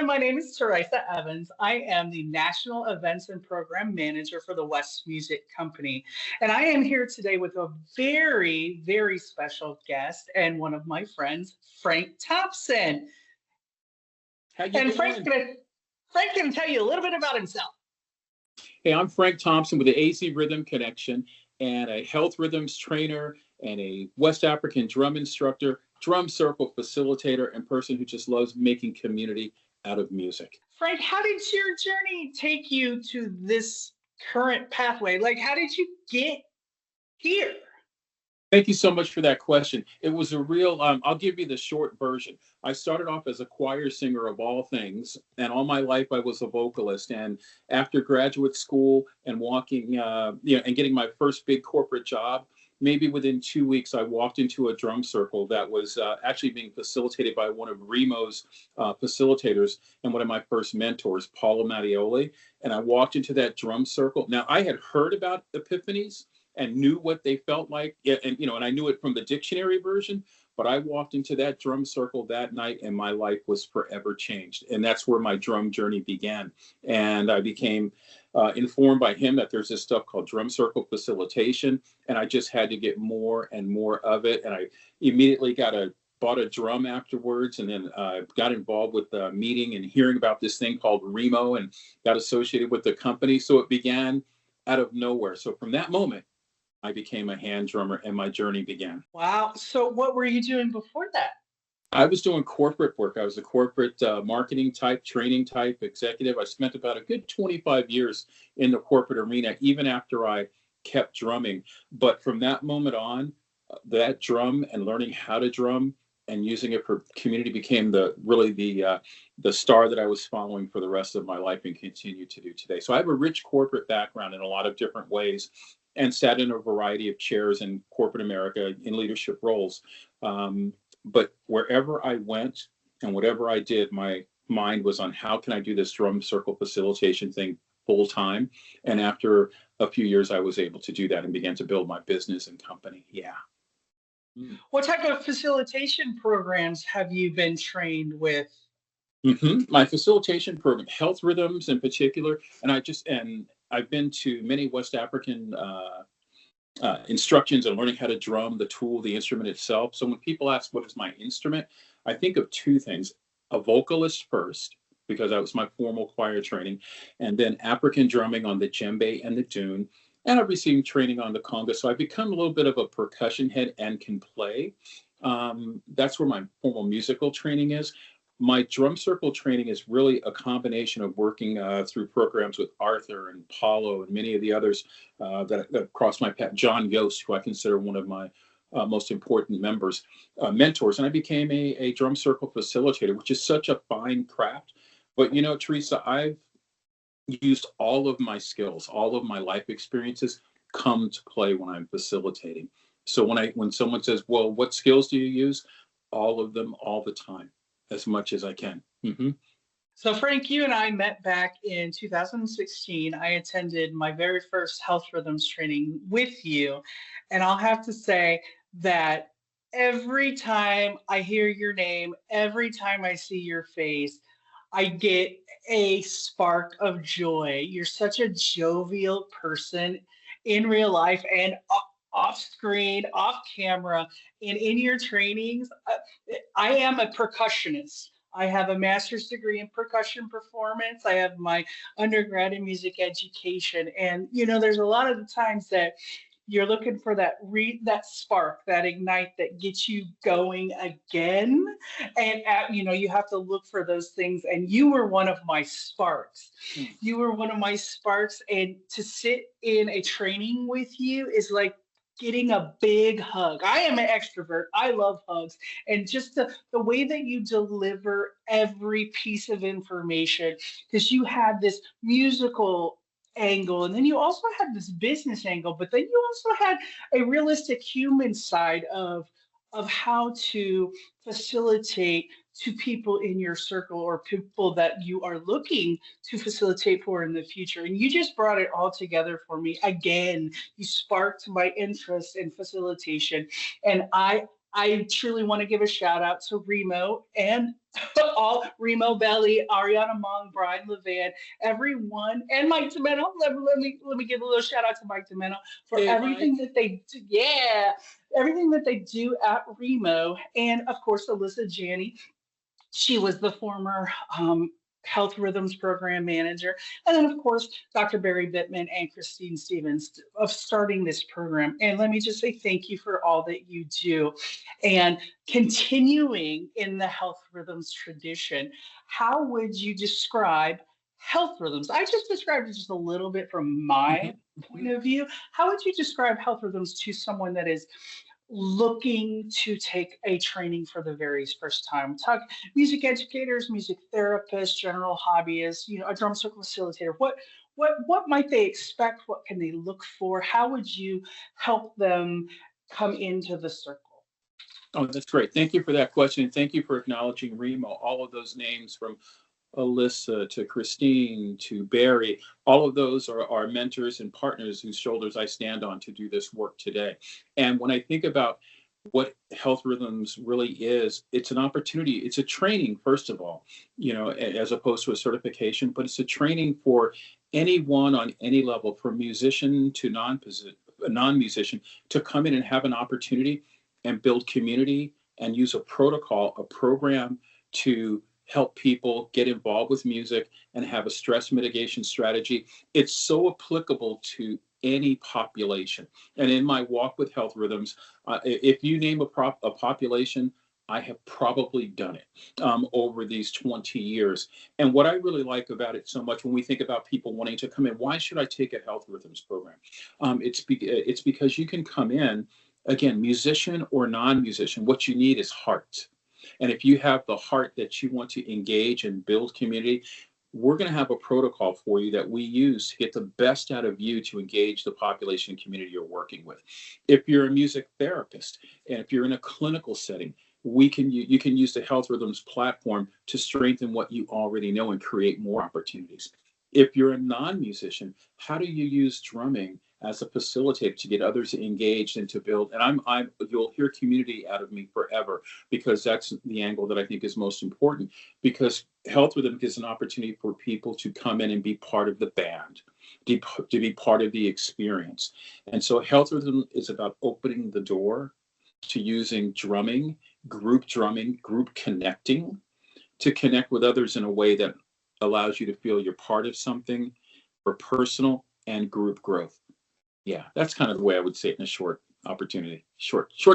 everyone. My name is Tereasa Evans. I am the National Events and Program Manager for the West Music Company. And I am here today with a very, very special guest and one of my friends, Frank Thompson. How you And doing? Frank's gonna tell you a little bit about himself. Hey, I'm Frank Thompson with the AC Rhythm Connection and a health rhythms trainer and a West African drum instructor, drum circle facilitator, and person who just loves making community out of music. Frank, how did your journey take you to this current pathway? Like, how did you get here? Thank you so much for that question. It was a real, I'll give you the short version. I started off as a choir singer of all things, and all my life I was a vocalist. And after graduate school and and getting my first big corporate job, maybe within 2 weeks, I walked into a drum circle that was actually being facilitated by one of Remo's facilitators and one of my first mentors, Paolo Mattioli. And I walked into that drum circle. Now, I had heard about epiphanies and knew what they felt like. Yeah, and I knew it from the dictionary version, but I walked into that drum circle that night and my life was forever changed. And that's where my drum journey began. And I became informed by him that there's this stuff called drum circle facilitation. And I just had to get more and more of it. And I immediately bought a drum afterwards, and then got involved with meeting and hearing about this thing called Remo and got associated with the company. So it began out of nowhere. So from that moment, I became a hand drummer and my journey began. Wow. So, what were you doing before that? I was doing corporate work. I was a corporate marketing type, training type executive. I spent about a good 25 years in the corporate arena, even after I kept drumming. But from that moment on, that drum and learning how to drum and using it for community became the star that I was following for the rest of my life and continue to do today. So I have a rich corporate background in a lot of different ways and sat in a variety of chairs in corporate America in leadership roles. But wherever I went and whatever I did, my mind was on how can I do this drum circle facilitation thing full time. And after a few years, I was able to do that and began to build my business and company. Yeah. What type of facilitation programs have you been trained with? My facilitation program, health rhythms in particular, and I've been to many West African instructions and learning how to drum, the tool, the instrument itself. So when people ask what is my instrument, I think of two things: a vocalist first, because that was my formal choir training, and then African drumming on the djembe and the dune. And I've received training on the conga, so I've become a little bit of a percussion head and can play. That's where my formal musical training is. My drum circle training is really a combination of working through programs with Arthur and Paulo and many of the others that crossed my path. John Yost, who I consider one of my most important mentors. And I became a drum circle facilitator, which is such a fine craft. But, Teresa, I've used all of my skills, all of my life experiences come to play when I'm facilitating. So when someone says, well, what skills do you use? All of them, all the time, as much as I can. So, Frank, you and I met back in 2016. I attended my very first health rhythms training with you. And I'll have to say that every time I hear your name, every time I see your face, I get a spark of joy. You're such a jovial person in real life and off screen, off camera, and in your trainings. I am a percussionist. I have a master's degree in percussion performance. I have my undergrad in music education. And, there's a lot of the times that you're looking for that spark, that ignite that gets you going again. And you have to look for those things. And you were one of my sparks. You were one of my sparks. And to sit in a training with you is like getting a big hug. I am an extrovert. I love hugs. And just the way that you deliver every piece of information, because you had this musical angle, and then you also had this business angle, but then you also had a realistic human side of how to facilitate to people in your circle or people that you are looking to facilitate for in the future. And you just brought it all together for me. Again, you sparked my interest in facilitation. And I I truly want to give a shout out to Remo and all Remo Belly, Ariana Mong, Brian Levan, everyone, and Mike Demento. Let me give a little shout out to Mike Demento for Hey, everything Mike. that they do. Yeah, everything that they do at Remo, and of course Alyssa Janney. She was the former Health Rhythms Program Manager. And then, of course, Dr. Barry Bittman and Christine Stevens of starting this program. And let me just say thank you for all that you do. And continuing in the Health Rhythms tradition, how would you describe health rhythms? I just described it just a little bit from my Mhm, point mhm. of view. How would you describe health rhythms to someone that is looking to take a training for the very first time? Talk music educators, music therapists, general hobbyists, a drum circle facilitator. What might they expect? What can they look for? How would you help them come into the circle? Oh, that's great. Thank you for that question. Thank you for acknowledging Remo. All of those names from Alyssa to Christine to Barry, all of those are mentors and partners whose shoulders I stand on to do this work today. And when I think about what health rhythms really is, it's an opportunity. It's a training, first of all, as opposed to a certification, but it's a training for anyone on any level, from musician to non-musician, to come in and have an opportunity and build community and use a protocol, a program to help people get involved with music and have a stress mitigation strategy. It's so applicable to any population. And in my walk with health rhythms, if you name a population, I have probably done it over these 20 years. And what I really like about it so much, when we think about people wanting to come in, why should I take a health rhythms program? It's because you can come in, again, musician or non-musician. What you need is heart. And if you have the heart that you want to engage and build community, we're going to have a protocol for you that we use to get the best out of you to engage the population and community you're working with. If you're a music therapist and if you're in a clinical setting, you can use the Health Rhythms platform to strengthen what you already know and create more opportunities. If you're a non-musician, how do you use drumming as a facilitator to get others engaged and to build? And you'll hear community out of me forever, because that's the angle that I think is most important. Because health rhythm gives an opportunity for people to come in and be part of the band, to be part of the experience. And so health rhythm is about opening the door to using drumming, group connecting, to connect with others in a way that allows you to feel you're part of something for personal and group growth. Yeah, that's kind of the way I would say it in a short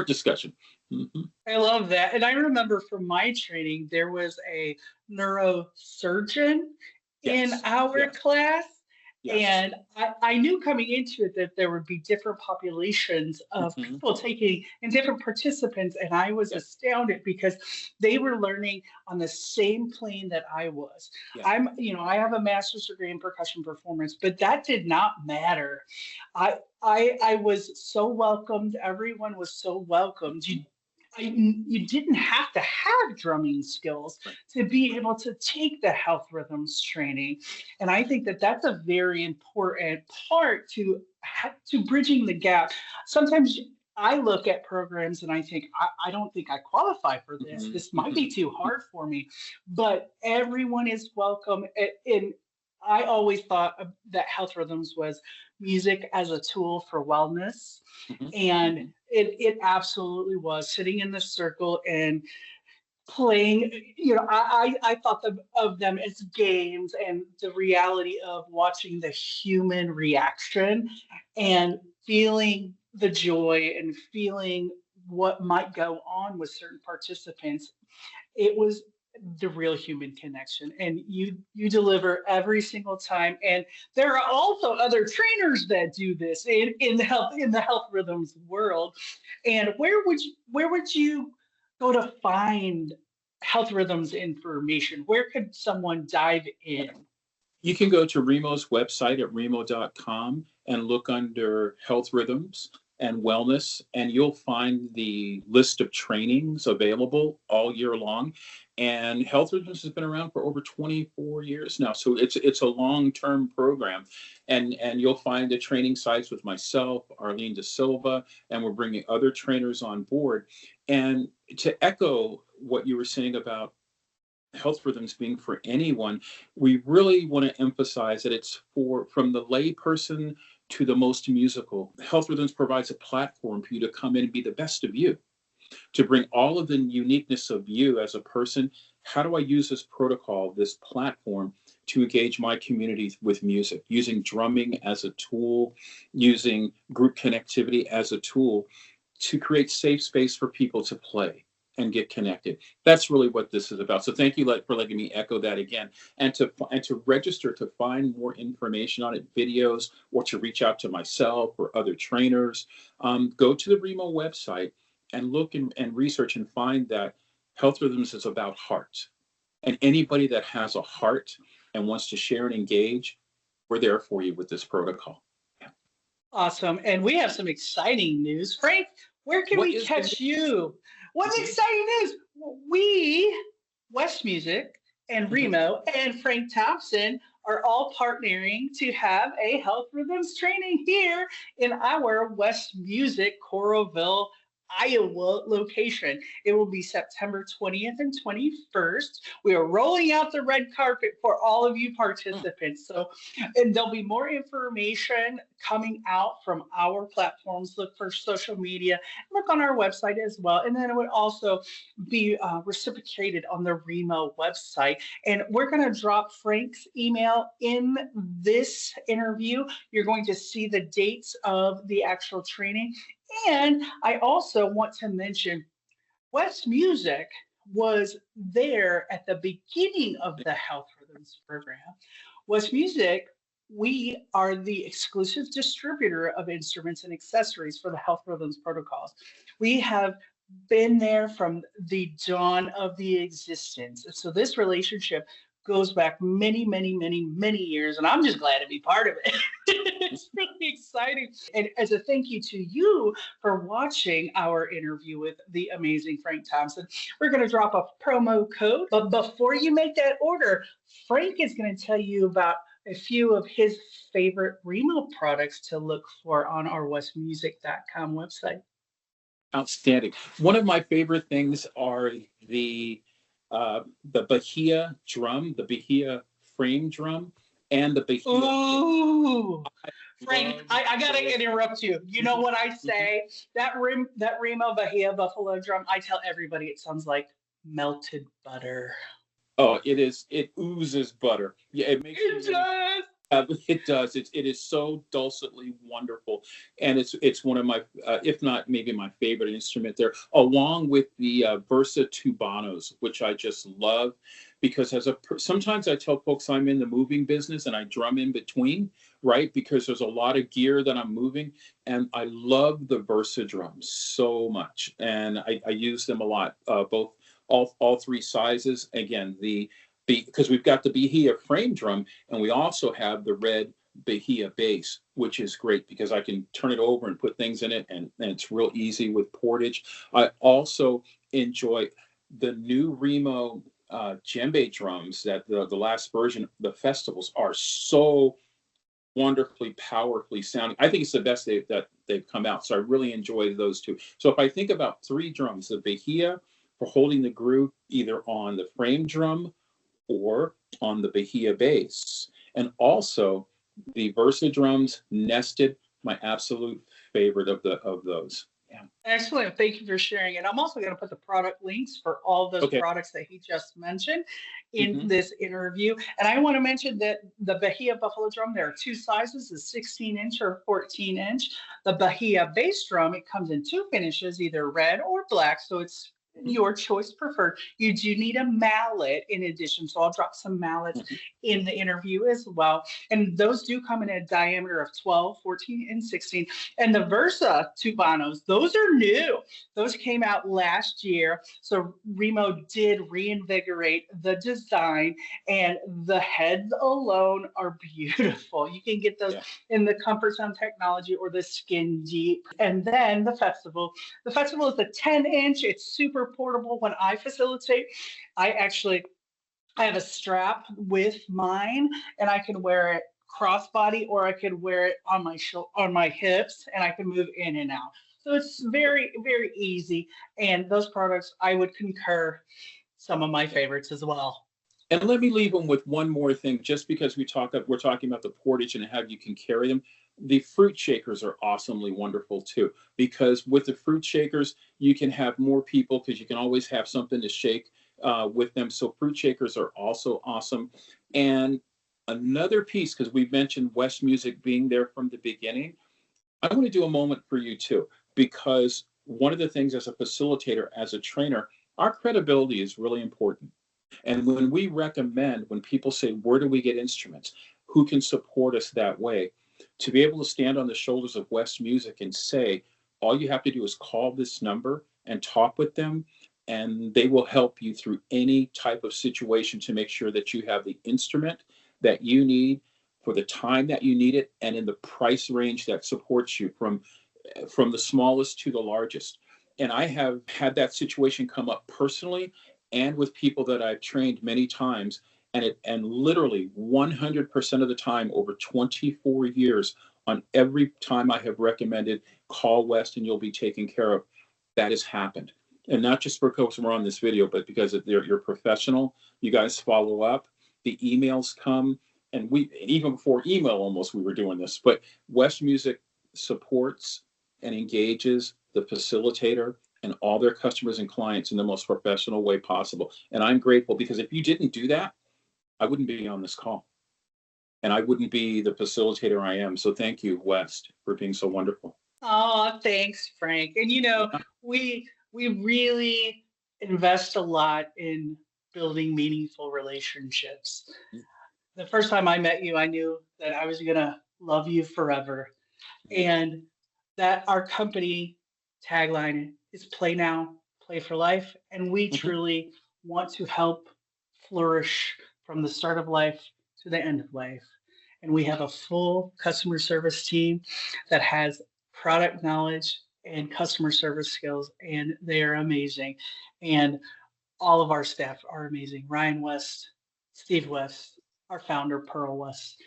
discussion. Mm-hmm. I love that. And I remember from my training, there was a neurosurgeon in Yes, our yes, class. yes. And I knew coming into it that there would be different populations of Mm-hmm. people taking and different participants. And I was Yeah, astounded because they were learning on the same plane that I was. yeah. I have a master's degree in percussion performance, but that did not matter. I was so welcomed. Everyone was so welcomed. Mm-hmm. You didn't have to have drumming skills Right. to be able to take the health rhythms training. And I think that that's a very important part to bridging the gap. Sometimes I look at programs and I think, I don't think I qualify for this. Mm-hmm. This might Mm-hmm. be too hard for me, but everyone is welcome. And I always thought that health rhythms was music as a tool for wellness. Mm-hmm. And Mm-hmm. it absolutely was sitting in the circle and playing. I thought of them as games, and the reality of watching the human reaction and feeling the joy and feeling what might go on with certain participants. It was the real human connection, and you deliver every single time. And there are also other trainers that do this in the health rhythms world. And where would you go to find health rhythms information? Where could someone dive in? You can go to Remo's website at remo.com and look under health rhythms and wellness, and you'll find the list of trainings available all year long. And health rhythms has been around for over 24 years now, so it's a long-term program. And you'll find the training sites with myself, Arlene De Silva, and we're bringing other trainers on board. And to echo what you were saying about health rhythms being for anyone, we really want to emphasize that it's for from the lay person to the most musical. Health rhythms provides a platform for you to come in and be the best of you, to bring all of the uniqueness of you as a person. How do I use this protocol, this platform, to engage my community with music, using drumming as a tool, using group connectivity as a tool to create safe space for people to play and get connected. That's really what this is about. So thank you for letting me echo that again, and to register to find more information on it, videos, or to reach out to myself or other trainers. Go to the Remo website and look and research and find that health rhythms is about heart. And anybody that has a heart and wants to share and engage, we're there for you with this protocol. Awesome. And we have some exciting news. Frank, where can What we is catch you? What's Mhm. exciting news? We, West Music and Mhm. Remo and Frank Thompson are all partnering to have a health rhythms training here in our West Music Coralville, Iowa location. It will be September 20th and 21st. We are rolling out the red carpet for all of you participants. So, and there'll be more information coming out from our platforms. Look for social media, look on our website as well. And then it would also be reciprocated on the Remo website. And we're going to drop Frank's email in this interview. You're going to see the dates of the actual training. And I also want to mention West Music was there at the beginning of the Health Rhythms program. West Music, we are the exclusive distributor of instruments and accessories for the Health Rhythms protocols. We have been there from the dawn of the existence. So this relationship goes back many, many, many, many years, and I'm just glad to be part of it. It's really exciting. And as a thank you to you for watching our interview with the amazing Frank Thompson, we're going to drop a promo code. But before you make that order, Frank is going to tell you about a few of his favorite Remo products to look for on our westmusic.com website. Outstanding. One of my favorite things are the Bahia drum, the Bahia frame drum, and the Bahia bass. Ooh, Frank, Love I gotta those. interrupt you. You know what I Mhm. say? That Remo Bahia Buffalo drum, I tell everybody it sounds like melted butter. Oh, it is. It oozes butter. Yeah, it makes me It really. does. It does. It is so dulcetly wonderful, and it's one of my, if not maybe my favorite instrument there, along with the Versa Tubanos, which I just love, because sometimes I tell folks I'm in the moving business and I drum in between, right? Because there's a lot of gear that I'm moving, and I love the Versa drums so much, and I use them a lot, both all three sizes. Again, because we've got the Bahia frame drum, and we also have the red Bahia bass, which is great because I can turn it over and put things in it, and it's real easy with portage. I also enjoy the new Remo djembe drums, that the last version, the festivals are so wonderfully powerfully sounding. I think it's the best that they've come out. So I really enjoy those two. So if I think about three drums, the Bahia for holding the groove either on the frame drum or on the Bahia bass. And also the Versa drums nested, my absolute favorite of those. Yeah. Excellent. Thank you for sharing. And I'm also going to put the product links for all those Okay. products that he just mentioned in Hmm. this interview. And I want to mention that the Bahia Buffalo drum, there are two sizes, the 16-inch or 14-inch. The Bahia bass drum, it comes in two finishes, either red or black. So it's your choice preferred. You do need a mallet in addition. So I'll drop some mallets Hmm. in the interview as well. And those do come in a diameter of 12, 14, and 16. And the Versa Tubanos, those are new. Those came out last year. So Remo did reinvigorate the design, and the heads alone are beautiful. You can get those Yeah. in the Comfort Zone Technology or the Skin Deep. And then the festival. The festival is a 10-inch. It's super portable. When I facilitate, I actually I have a strap with mine, and I can wear it crossbody or I could wear it on my hips, and I can move in and out. So it's very, very easy. And those products, I would concur, some of my favorites as well. And let me leave them with one more thing, just because we're talking about the portage and how you can carry them. The fruit shakers are awesomely wonderful too, because with the fruit shakers, you can have more people because you can always have something to shake with them. So fruit shakers are also awesome. And another piece, because we mentioned West Music being there from the beginning, I want to do a moment for you too, because one of the things as a facilitator, as a trainer, our credibility is really important. And when we recommend, when people say, where do we get instruments? Who can support us that way? To be able to stand on the shoulders of West Music and say, all you have to do is call this number and talk with them, and they will help you through any type of situation to make sure that you have the instrument that you need for the time that you need it and in the price range that supports you from the smallest to the largest. And I have had that situation come up personally and with people that I've trained many times. And literally 100% of the time over 24 years, on every time I have recommended call West and you'll be taken care of, that has happened. And not just because we're on this video, but because you're professional. You guys follow up. The emails come, and even before email, almost we were doing this. But West Music supports and engages the facilitator and all their customers and clients in the most professional way possible. And I'm grateful, because if you didn't do that, I wouldn't be on this call and I wouldn't be the facilitator I am. So thank you, West, for being so wonderful. Oh, thanks, Frank. And Yeah. we really invest a lot in building meaningful relationships. The first time I met you, I knew that I was gonna love you forever, and that our company tagline is play now, play for life. And we Mhm. truly want to help flourish from the start of life to the end of life. And we have a full customer service team that has product knowledge and customer service skills, and they are amazing. And all of our staff are amazing. Ryan West, Steve West, our founder, Pearl West.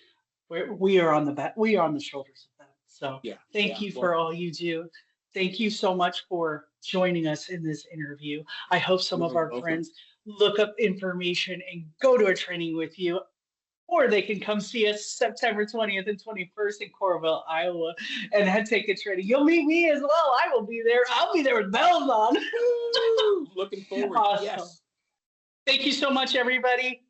We are on the back, we are on the shoulders of that. So Yeah. thank Yeah. you Well, for all you do. Thank you so much for joining us in this interview. I hope some of you're our welcome. friends look up information and go to a training with you, or they can come see us September 20th and 21st in Coralville, Iowa, and take a training. You'll meet me as well. I will be there. I'll be there with bells on. Woo! Looking forward. Awesome. Yes. Thank you so much, everybody.